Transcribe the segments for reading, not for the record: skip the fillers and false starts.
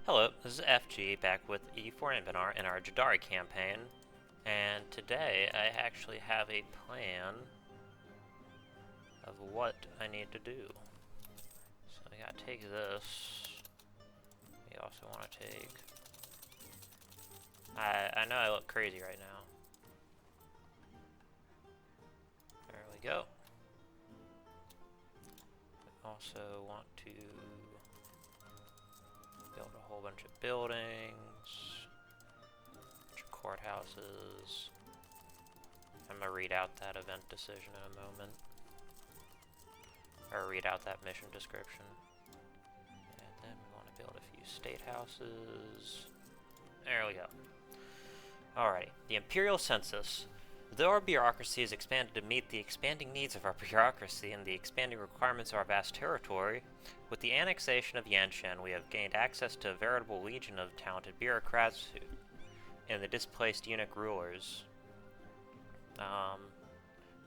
Hello, this is FG back with EU4 Anbennar in our Jaddari campaign, and today I actually have a plan of what I need to do. So I gotta take this. We also want to take... I know I look crazy right now. There we go. We also want to build a whole bunch of buildings, bunch of courthouses. I'm gonna read out that event decision in a moment, or read out that mission description. And then we want to build a few state houses. There we go. Alrighty, the Imperial Census. Though our bureaucracy has expanded to meet the expanding needs of our bureaucracy and the expanding requirements of our vast territory, with the annexation of Yanshan, we have gained access to a veritable legion of talented bureaucrats and the displaced eunuch rulers.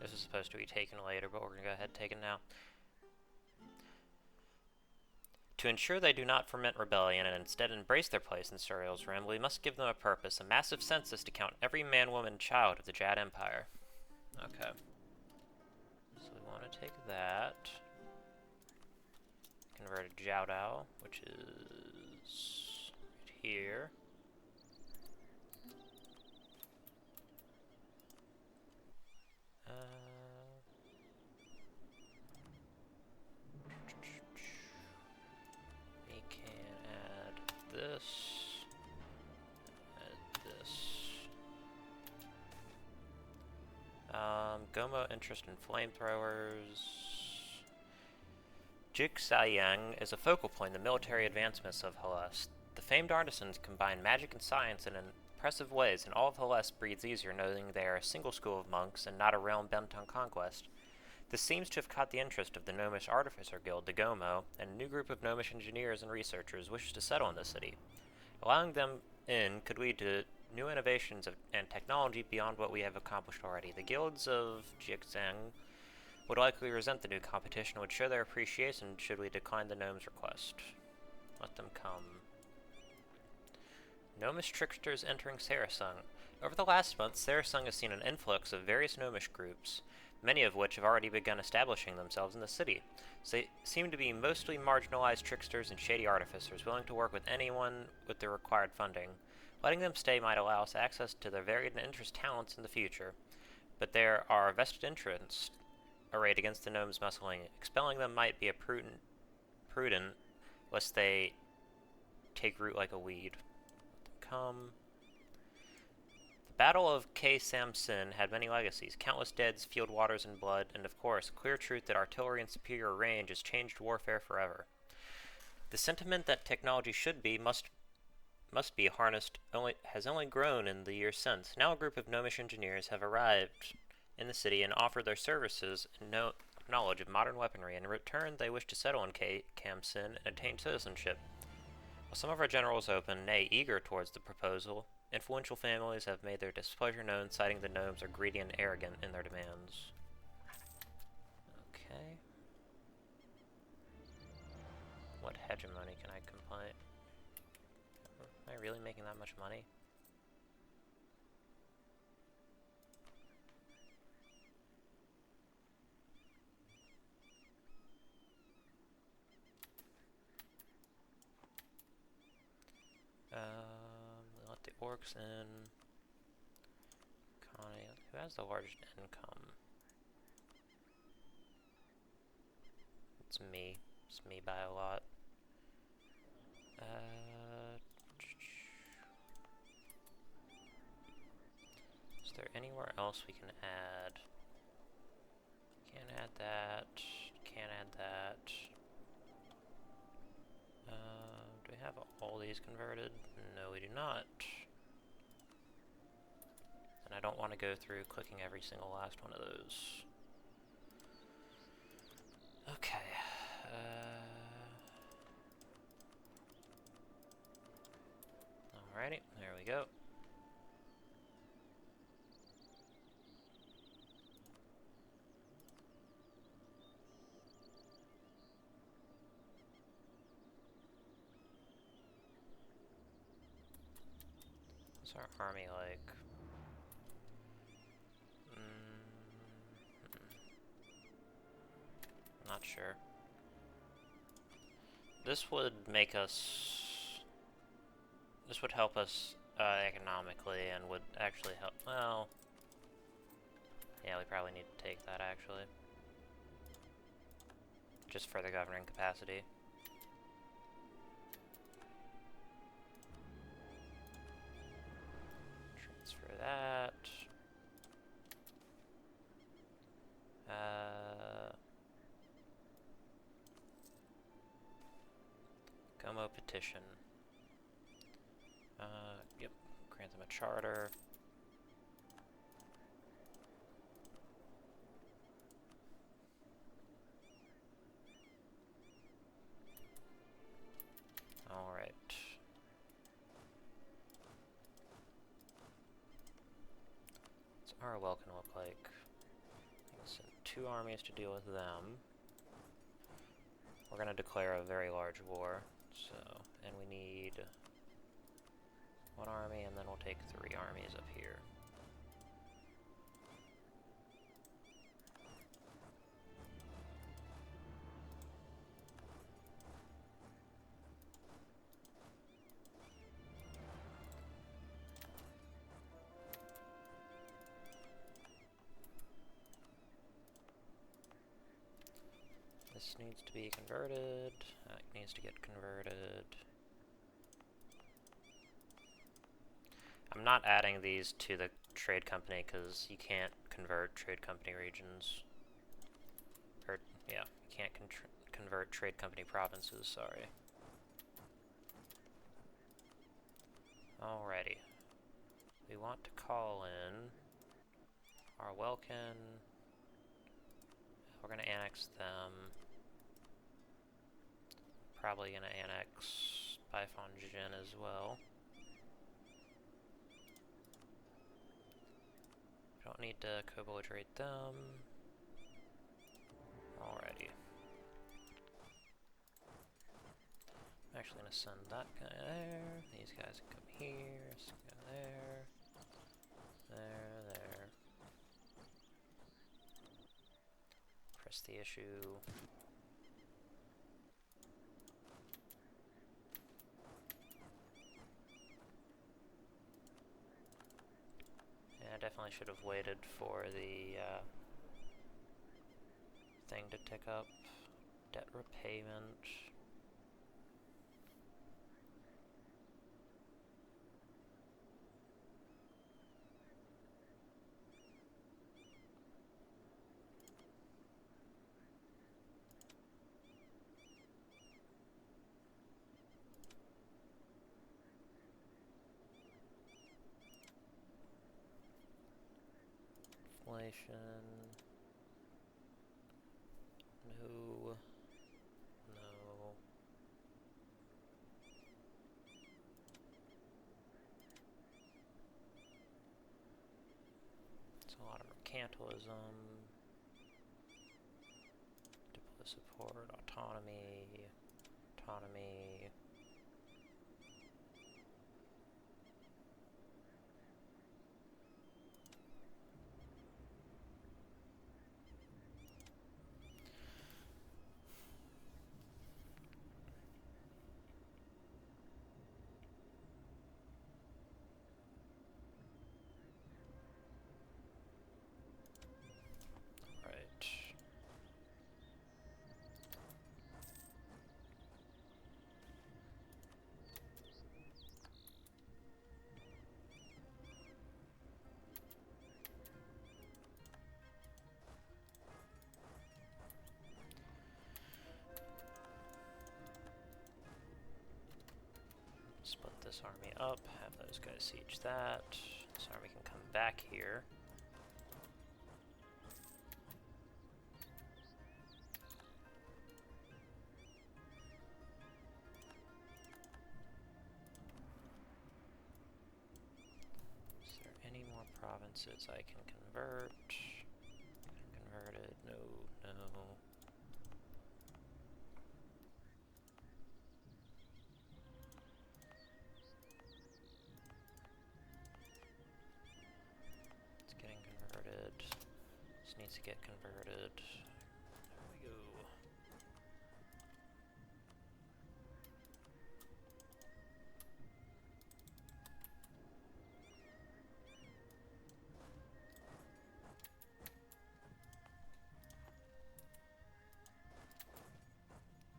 This is supposed to be taken later, but we're going to go ahead and take it now. To ensure they do not foment rebellion and instead embrace their place in Suriel's realm, we must give them a purpose, a massive census to count every man, woman, and child of the Jadd Empire. Okay. So we want to take that. Convert a Jaddari, which is right here. We can add this. Add this. Gomo interest in flamethrowers. Jixayang is a focal point in the military advancements of Hellas. The famed artisans combine magic and science in impressive ways, and all of Hellas breathes easier knowing they are a single school of monks and not a realm bent on conquest. This seems to have caught the interest of the Gnomish Artificer Guild, the Gomo, and a new group of Gnomish engineers and researchers wishes to settle in the city. Allowing them in could lead to new innovations and technology beyond what we have accomplished already. The guilds of Jixang would likely resent the new competition and would show their appreciation should we decline the gnome's request. Let them come. Gnomish tricksters entering Sarasung. Over the last month, Sarasung has seen an influx of various gnomish groups, many of which have already begun establishing themselves in the city. So they seem to be mostly marginalized tricksters and shady artificers, willing to work with anyone with the required funding. Letting them stay might allow us access to their varied and interest talents in the future, but there are vested interests arrayed against the gnomes' muscling. Expelling them might be a prudent, lest they take root like a weed. Let them come. The Battle of K. Samsin had many legacies, countless deads, field waters, and blood, and of course, clear truth that artillery and superior range has changed warfare forever. The sentiment that technology should be, must be harnessed has only grown in the years since. Now a group of gnomish engineers have arrived in the city and offer their services and knowledge of modern weaponry. In return, they wish to settle in Kamsin and attain citizenship. While some of our generals open, nay, eager towards the proposal, influential families have made their displeasure known, citing the gnomes are greedy and arrogant in their demands. Okay. What hegemony can I complain? Am I really making that much money? We let the orcs in. Connie, who has the largest income? It's me. It's me by a lot. Is there anywhere else we can add? Can't add that. Can't add that. Do we have all these converted? No, we do not. And I don't want to go through clicking every single last one of those. Okay. Alrighty, there we go. What's our army like? Not sure. This would make us... This would help us economically and would actually help... Well... Yeah, we probably need to take that, actually. Just for the governing capacity. Transfer that. Como petition. Yep. Grant them a charter. Alright. What's our welcome look like? I'll send 2 armies to deal with them. We're gonna declare a very large war, so, and we need 1 army, and then we'll take 3 armies up here. This needs to be converted. That needs to get converted. I'm not adding these to the trade company because you can't convert trade company regions. Or, yeah, you can't convert trade company provinces, sorry. Alrighty. We want to call in our Welkin. We're going to annex them. Probably going to annex Bifon-Jin as well. Don't need to co-belligerate them. Alrighty. I'm actually going to send that guy there. These guys can come here. This guy there. There. Press the issue. I definitely should have waited for the thing to tick up. Debt repayment. Inflation. No. It's a lot of mercantilism. Diplomacy support, autonomy. Split this army up, have those guys siege that. This army can come back here. Is there any more provinces I can convert? Converted, no. This needs to get converted. There we go.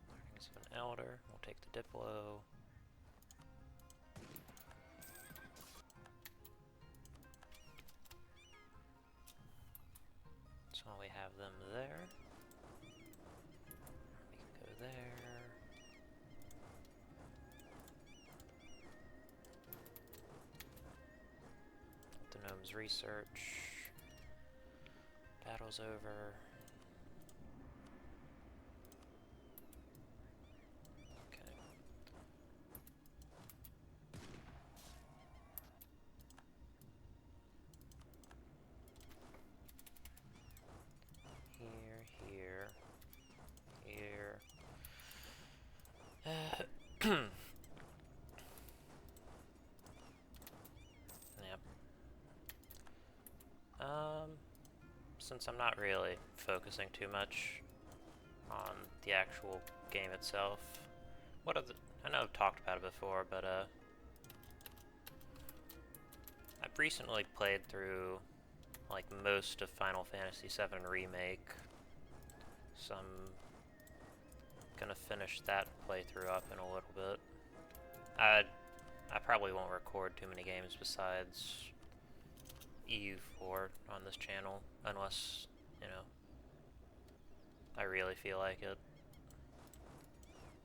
Learnings of an Elder. We'll take the Diplo. So we have them there. We can go there. The gnomes research. Battle's over. Okay. Here. Yep. Since I'm not really focusing too much on the actual game itself, I know I've talked about it before, but I've recently played through like most of Final Fantasy VII Remake, so I'm gonna finish that playthrough up in a little bit. I probably won't record too many games besides EU4 on this channel, unless, you know, I really feel like it.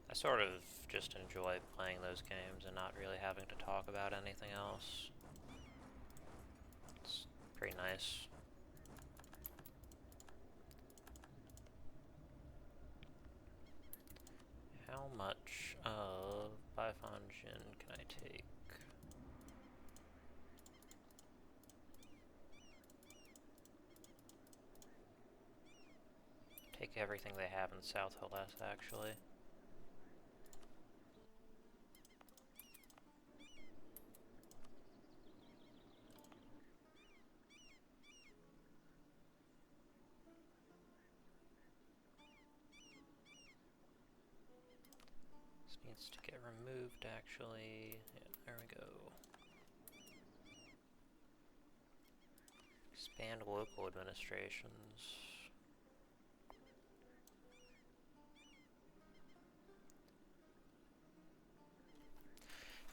I sort of just enjoy playing those games and not really having to talk about anything else. It's pretty nice. How much of Bifon-Jin can I take? Take everything they have in South Hellas, actually. This needs to get removed, actually. Yeah, there we go. Expand local administrations.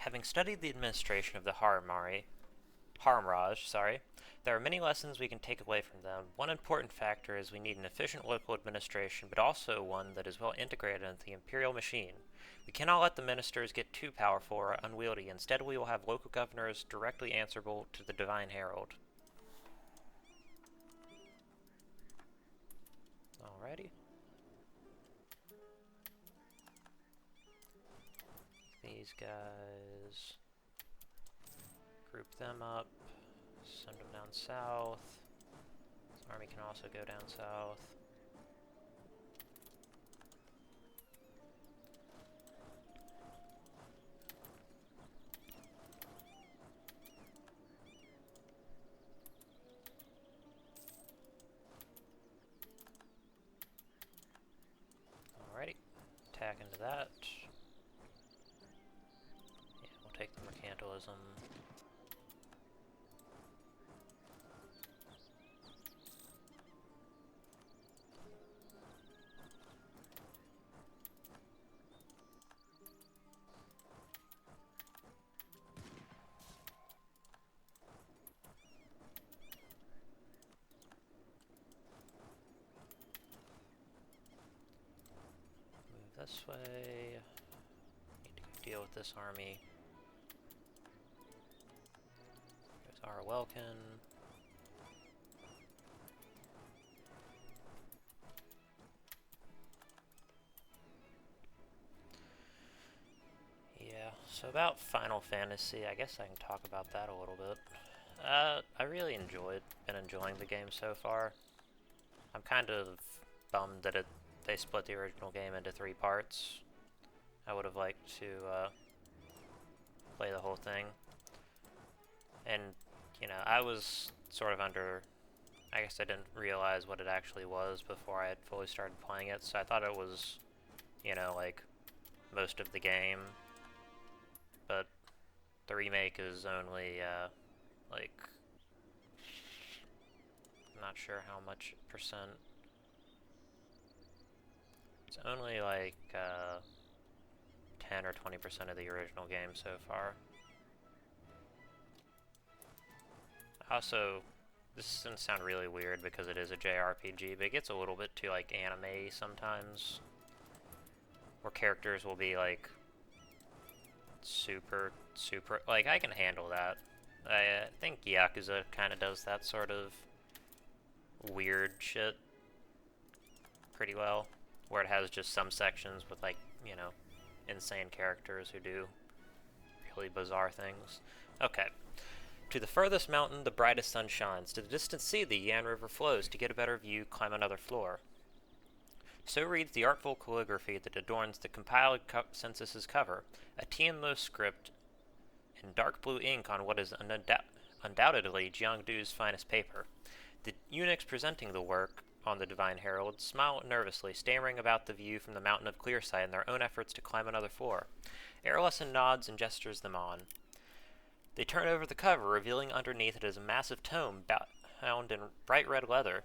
Having studied the administration of the Harmraj, there are many lessons we can take away from them. One important factor is we need an efficient local administration, but also one that is well integrated into the imperial machine. We cannot let the ministers get too powerful or unwieldy. Instead, we will have local governors directly answerable to the Divine Herald. Alrighty. These guys, group them up, send them down south. This army can also go down south. Alrighty, attack into that. Take the mercantilism. Move this way. Need to go deal with this army. Our Welkin. Yeah, so about Final Fantasy, I guess I can talk about that a little bit. I really been enjoying the game so far. I'm kind of bummed that they split the original game into 3 parts. I would have liked to play the whole thing. And, you know, I was sort of under I guess I didn't realize what it actually was before I had fully started playing it, so I thought it was, you know, like, most of the game, but the remake is only, like, I'm not sure how much percent. It's only like 10 or 20% of the original game so far. Also, this is gonna sound really weird because it is a JRPG, but it gets a little bit too like anime sometimes, where characters will be like super, like I can handle that. I think Yakuza kind of does that sort of weird shit pretty well, where it has just some sections with like, you know, insane characters who do really bizarre things. Okay. To the furthest mountain, the brightest sun shines. To the distant sea, the Yan River flows. To get a better view, climb another floor. So reads the artful calligraphy that adorns the compiled census's cover, a TMO script in dark blue ink on what is undoubtedly Jiangdu's finest paper. The eunuchs presenting the work on the Divine Herald smile nervously, stammering about the view from the mountain of Clearsight in their own efforts to climb another floor. Erlesson nods and gestures them on. They turn over the cover, revealing underneath it is a massive tome bound in bright red leather.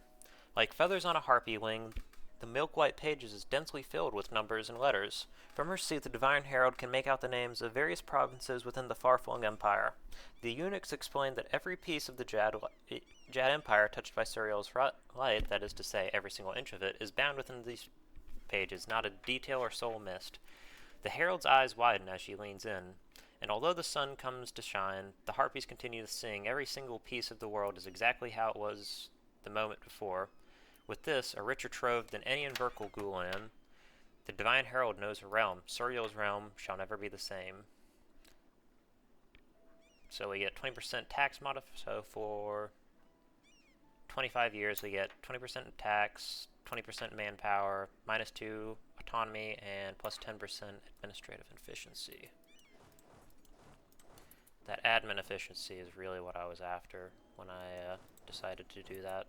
Like feathers on a harpy wing, the milk-white pages is densely filled with numbers and letters. From her seat, the Divine Herald can make out the names of various provinces within the far-flung empire. The eunuchs explain that every piece of the Jadd Empire touched by Suriel's light, that is to say, every single inch of it, is bound within these pages, not a detail or soul missed. The Herald's eyes widen as she leans in, and although the sun comes to shine, the harpies continue to sing. Every single piece of the world is exactly how it was the moment before. With this, a richer trove than any in Verkelgulan, the Divine Herald knows her realm. Suriel's realm shall never be the same. So we get 20% tax so for 25 years we get 20% tax, 20% manpower, -2 autonomy, and plus 10% administrative efficiency. That admin efficiency is really what I was after when I decided to do that.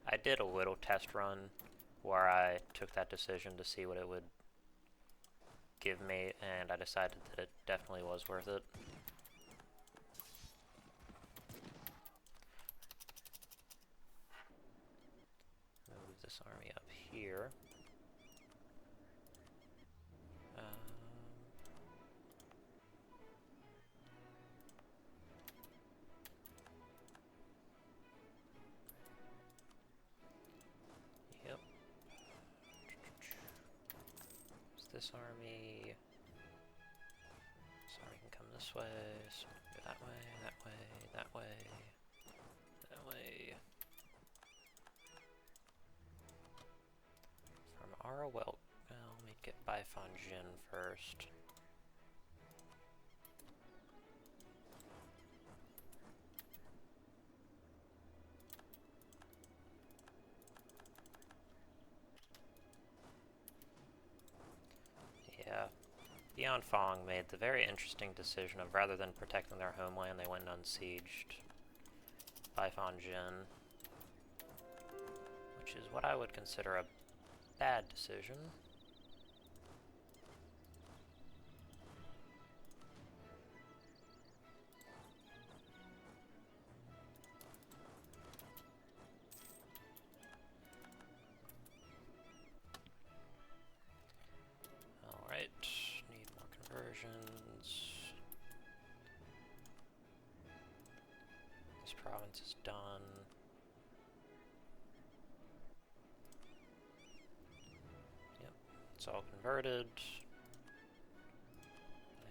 I did a little test run where I took that decision to see what it would give me, and I decided that it definitely was worth it. Move this army up here. Yep. This army. This army can come this way, so go that way, that way, that way, that way. From Ara, well, let me get Baifan Jin first. Yeah. Beyond Fong made the very interesting decision of rather than protecting their homeland, they went and unsieged Baifan Jin, which is what I would consider a bad decision. Alright, need more conversions. This province is done. Yep, it's all converted.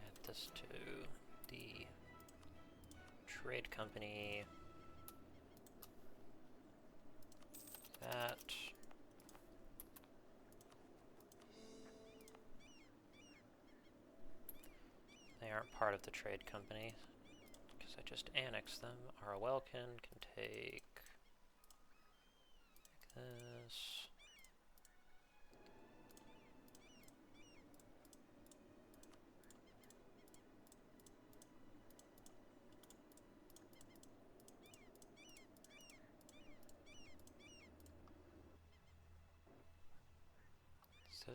Add this to the trade company. That. They aren't part of the trade company, because I just annexed them. Arawelkin can take this.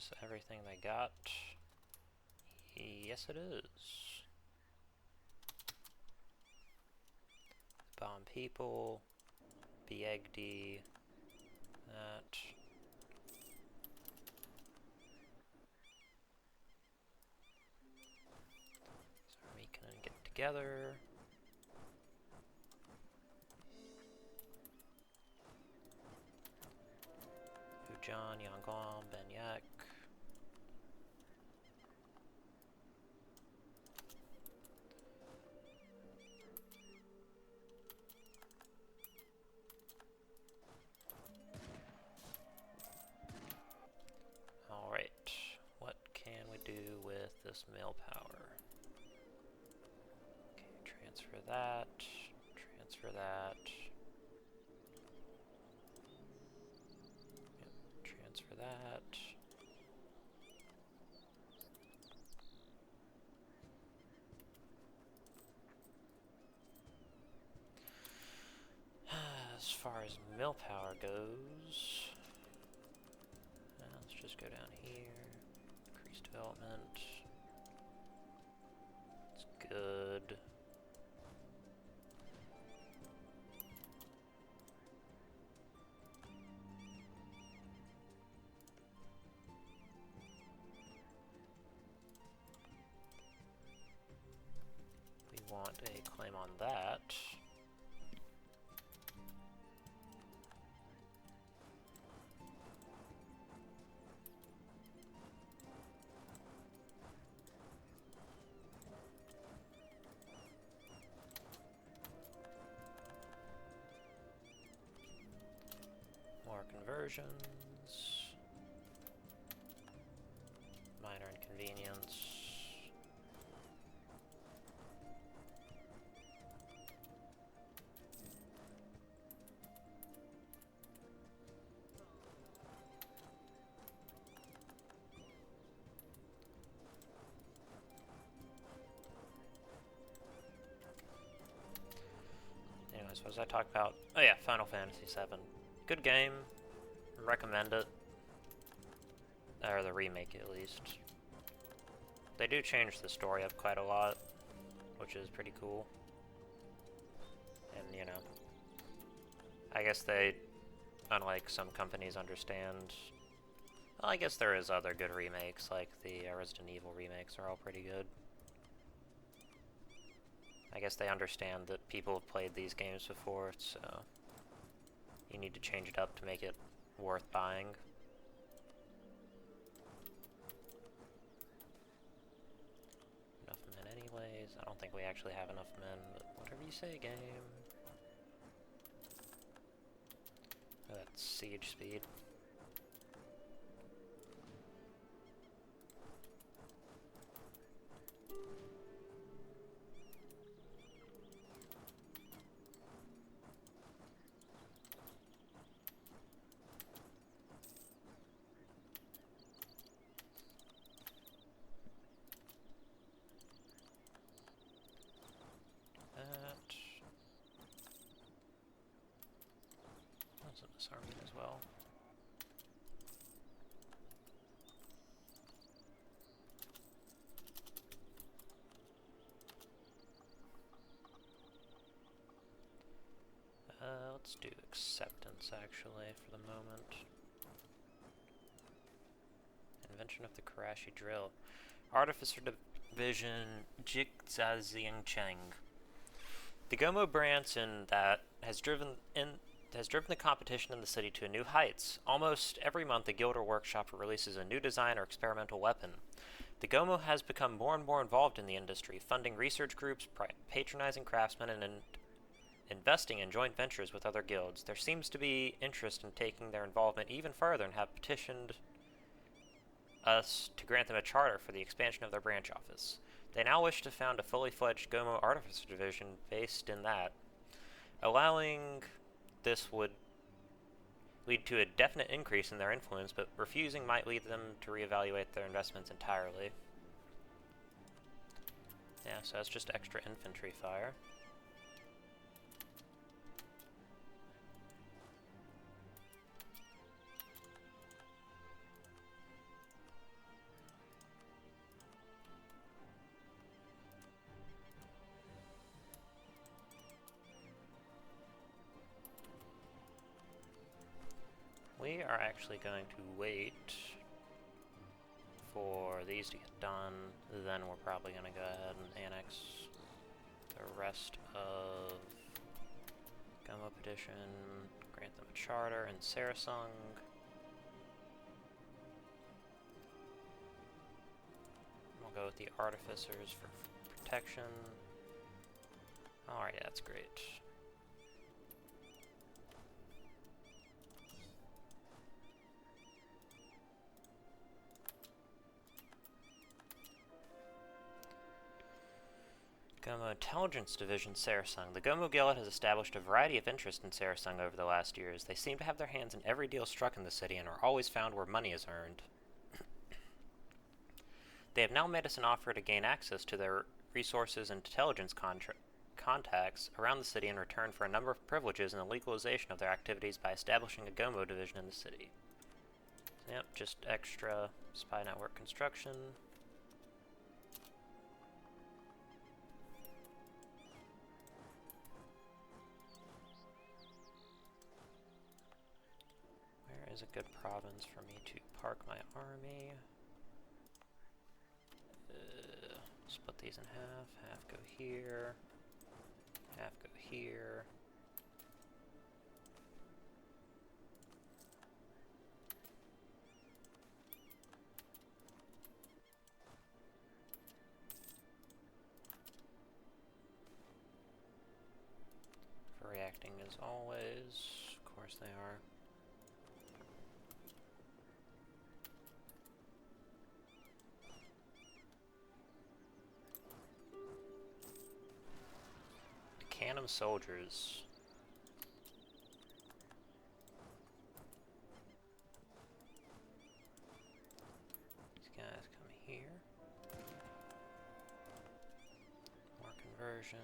this everything they got? Yes, it is. Bomb people, BEGD, that. So we can get together. John, Yanguam, Benyak. Alright, what can we do with this mill power? Okay, transfer that, transfer that. Yep, transfer that. As far as mill power goes, let's just go down here, increase development, it's good. We want a claim on that. More conversions, minor inconvenience. Anyways, what was I talking about? Oh yeah, Final Fantasy VII. Good game. Recommend it. Or the remake, at least. They do change the story up quite a lot, which is pretty cool. And, you know, I guess they, unlike some companies, understand. Well, I guess there is other good remakes, like the Resident Evil remakes are all pretty good. I guess they understand that people have played these games before, so you need to change it up to make it worth buying. Enough men anyways. I don't think we actually have enough men, but whatever you say, game. Oh, that's siege speed. That's a disarming as well. Let's do acceptance actually for the moment. Invention of the Karashi drill. Artificer Division Jigzaziang Cheng. The Gomo branch in that has driven the competition in the city to new heights. Almost every month, the guild or workshop releases a new design or experimental weapon. The Gomo has become more and more involved in the industry, funding research groups, patronizing craftsmen, and investing in joint ventures with other guilds. There seems to be interest in taking their involvement even further and have petitioned us to grant them a charter for the expansion of their branch office. They now wish to found a fully fledged Gomo Artificer Division based in that. Allowing this would lead to a definite increase in their influence, but refusing might lead them to reevaluate their investments entirely. Yeah, so that's just extra infantry fire. are actually going to wait for these to get done. Then we're probably going to go ahead and annex the rest of Gomo Petition, grant them a charter in Sarasung. We'll go with the Artificers for protection. Alright, that's great. Gomo Intelligence Division, Sarasung. The Gomo Guild has established a variety of interest in Sarasung over the last years. They seem to have their hands in every deal struck in the city and are always found where money is earned. They have now made us an offer to gain access to their resources and intelligence contacts around the city in return for a number of privileges and the legalization of their activities by establishing a Gomo division in the city. Yep, just extra spy network construction. Where is a good province for me to park my army? Split these in half. Half go here. Half go here. For reacting as always. Of course they are. Canum soldiers. These guys come here. More conversions.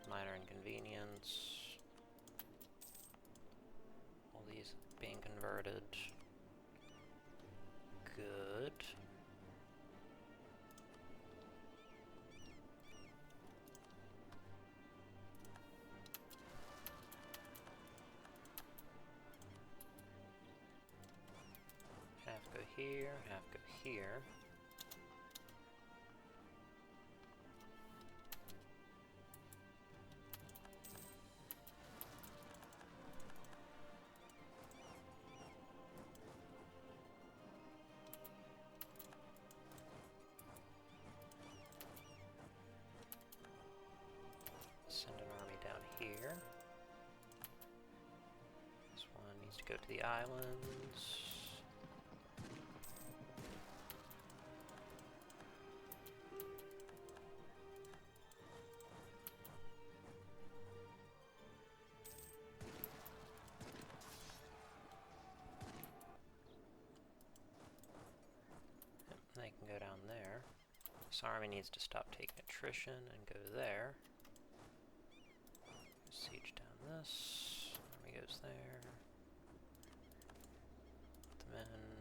Minor inconvenience. All these being converted. Good. Half go here, half go here. Send an army down here. This one needs to go to the islands. They can go down there. This army needs to stop taking attrition and go there. Siege down this. Army goes there. Put them in.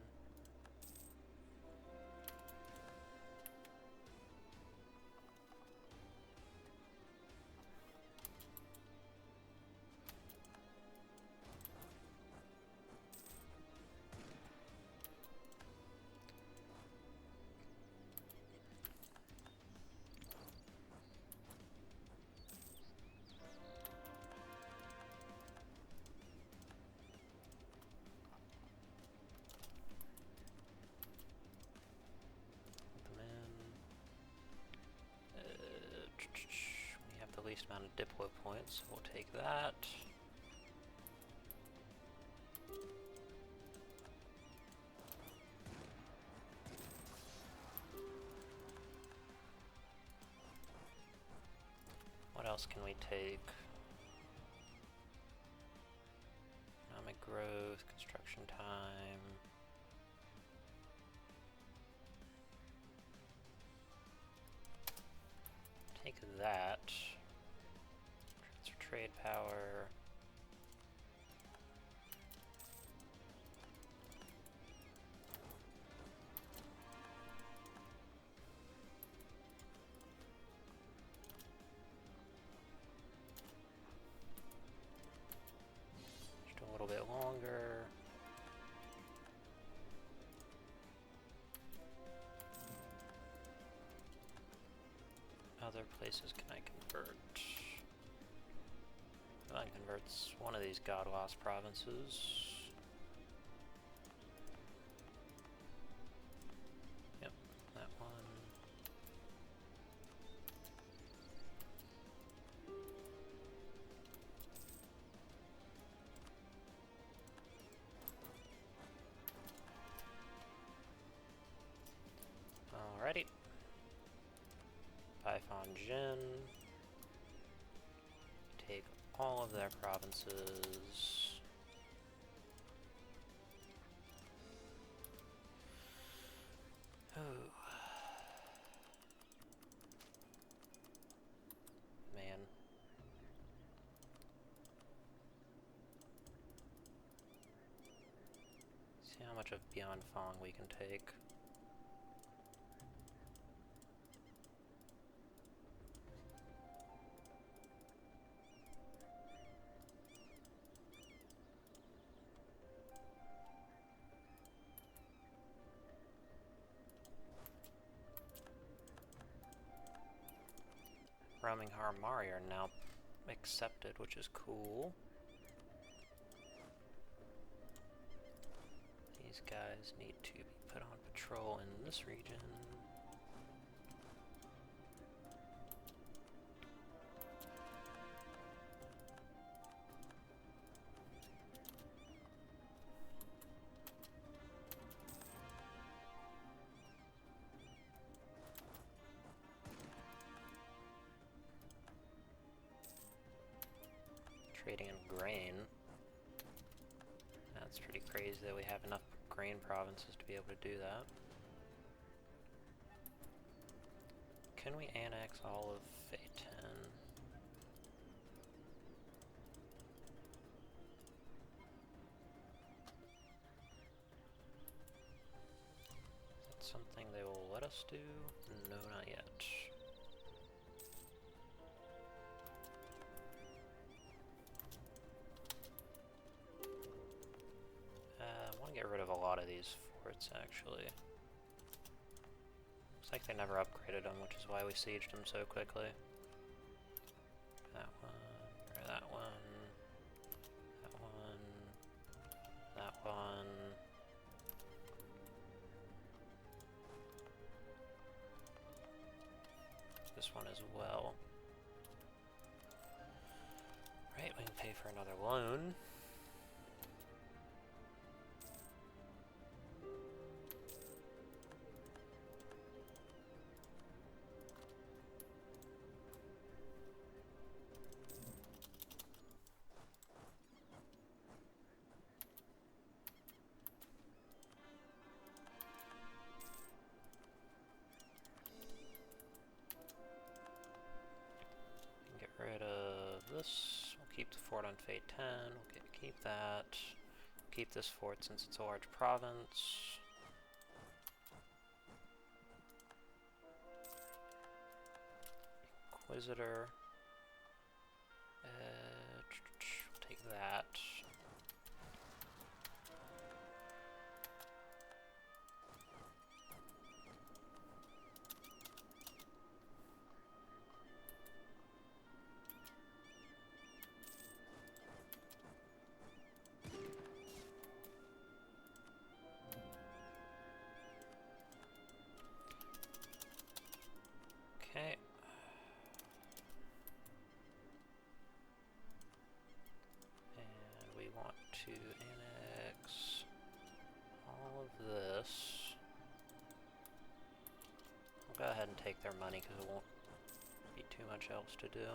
We have the least amount of diplo points, so we'll take that. What else can we take? Economic growth, construction time. Take that. Transfer trade power. other places can I convert? That converts one of these God Lost provinces. Yep, that one. Alrighty. Python Jin. Take all of their provinces. Oh. Man. See how much of Beyond Fong we can take. Roaming Haramari are now accepted, which is cool. These guys need to be put on patrol in this region. Trading in grain. That's pretty crazy that we have enough grain provinces to be able to do that. Can we annex all of Feitan? Is that something they will let us do? No, not yet. I want to get rid of a lot of these forts, actually. Looks like they never upgraded them, which is why we sieged them so quickly. That one, or that one, that one, that one. This one as well. Right, we can pay for another loan. Get rid of this. We'll keep the fort on Feitan. We'll keep that. Keep this fort since it's a large province. Inquisitor. Take that. Okay. And we want to annex all of this. I'll go ahead and take their money because it won't be too much else to do.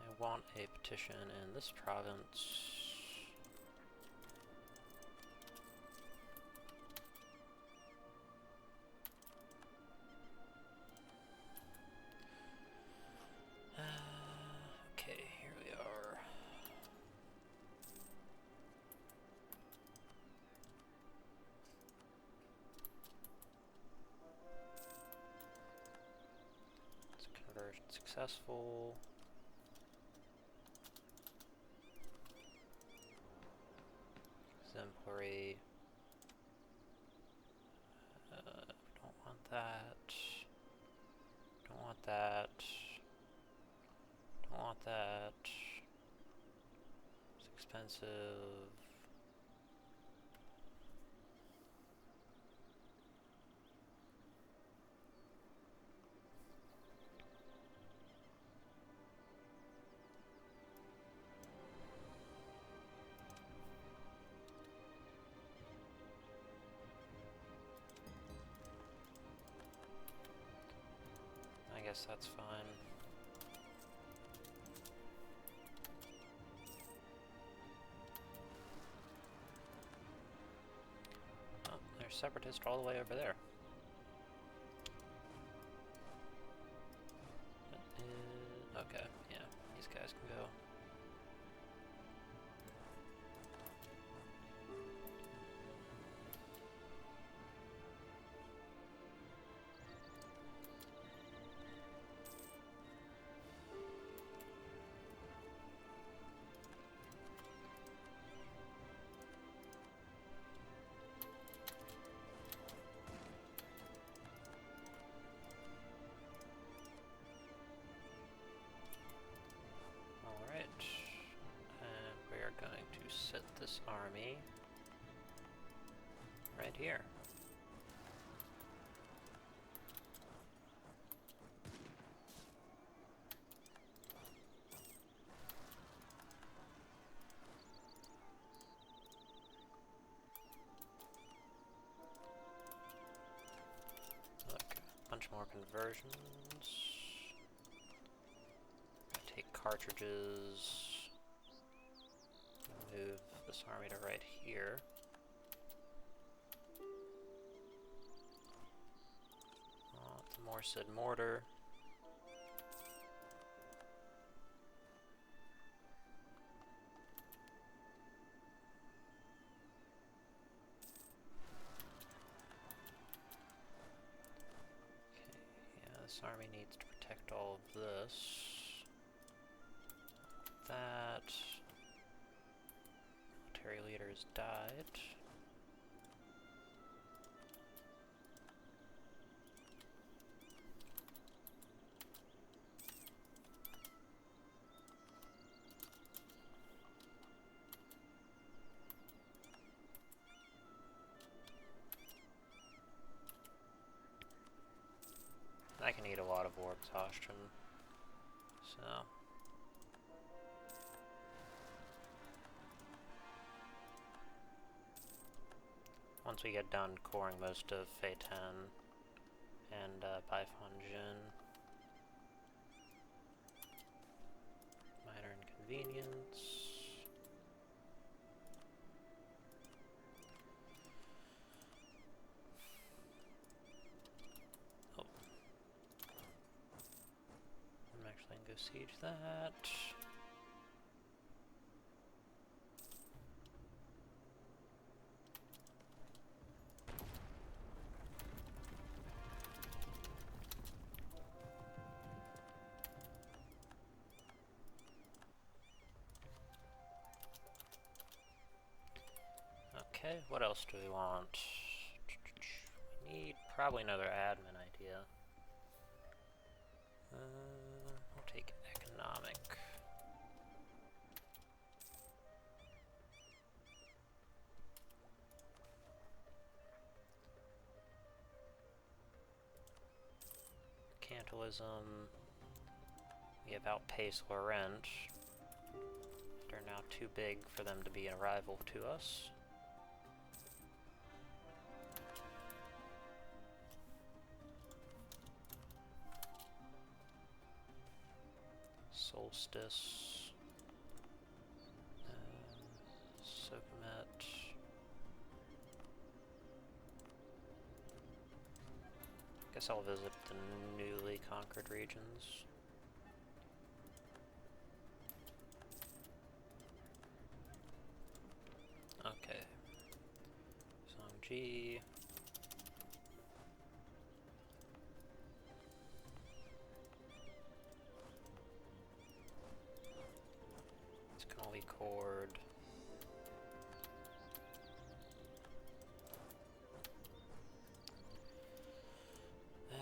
I want a petition in this province. Okay, here we are. successful. Exemplary. Don't want that. Don't want that. Don't want that. It's expensive. I guess that's fine. Oh, there's separatists all the way over there. Okay, yeah, these guys can go. This army right here. Look, a bunch more conversions. Take cartridges. Move this army to right here. The Morsid mortar. Okay, yeah, this army needs to protect all of this. That. Military leaders died. I can eat a lot of war exhaustion, so... Once we get done coring most of Feitan and Baifanjin, minor inconvenience. Oh. I'm actually gonna go siege that. Okay, what else do we want? We need probably another admin idea. We'll take economic. Cantalism. We have outpaced Laurent. They're now too big for them to be a rival to us. Solstice, Sokomet. Guess I'll visit the newly conquered regions. Okay. Songji. cord. Get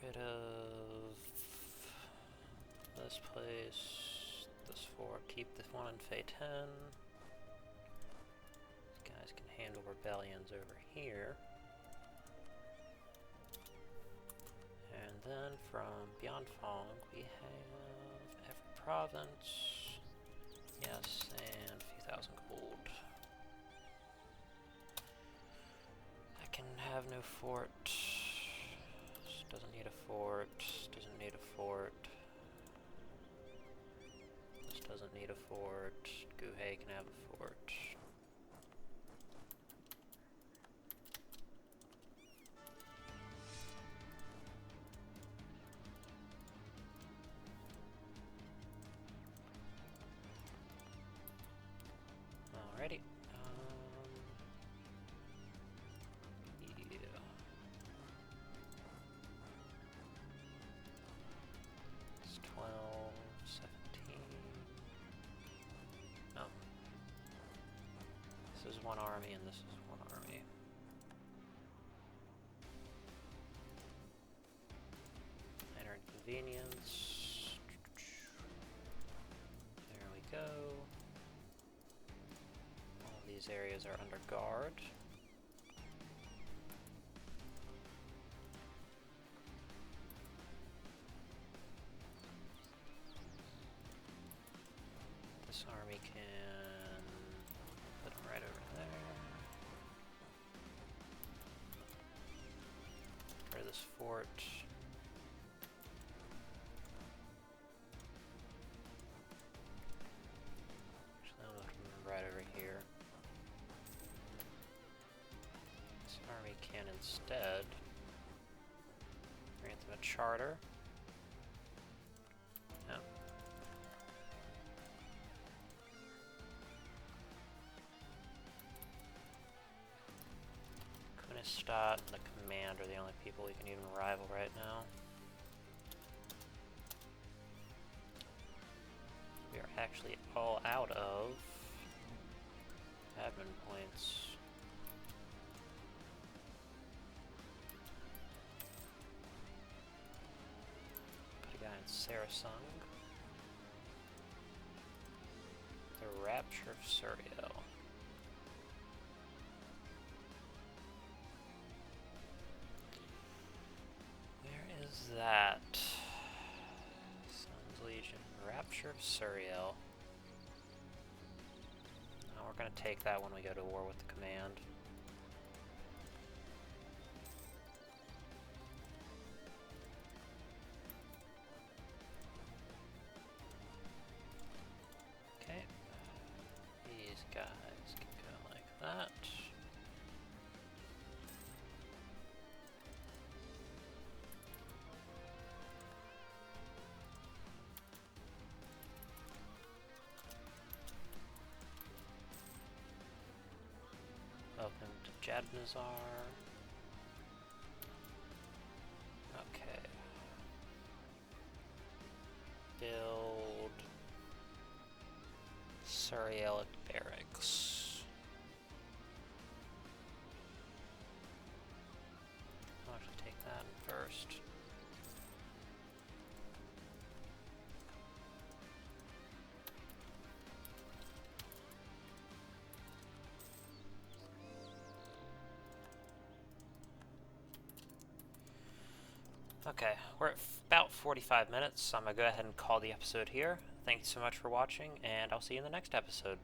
rid of this place, this 4, keep this one in Phase 10. These guys can handle rebellions over here. And then from Beyond Fong, we have every province. Yes, and a few thousand gold. I can have no fort. This doesn't need a fort. Doesn't need a fort. This doesn't need a fort. Guhe can have a fort. Alrighty. Yeah. It's 12, 17. No. This is one army and this is one army. Minor inconvenience. There we go. All these areas are under guard. This army can put them right over there. Or this fort. Actually, I'll put them right over here. This army can instead grant them a charter. No. Kunistat and the command are the only people we can even rival right now. We are actually all out of admin points. Put a guy in Sarasung. The Rapture of Suriel. Where is that? Sun's Legion. Rapture of Suriel. No, we're gonna take that when we go to war with the command. Okay. These guys can go like that. Welcome to Jaddnazar. Okay. Build Surielic barracks. I'll actually take that in first. Okay, we're at about 45 minutes, so I'm going to go ahead and call the episode here. Thanks so much for watching, and I'll see you in the next episode.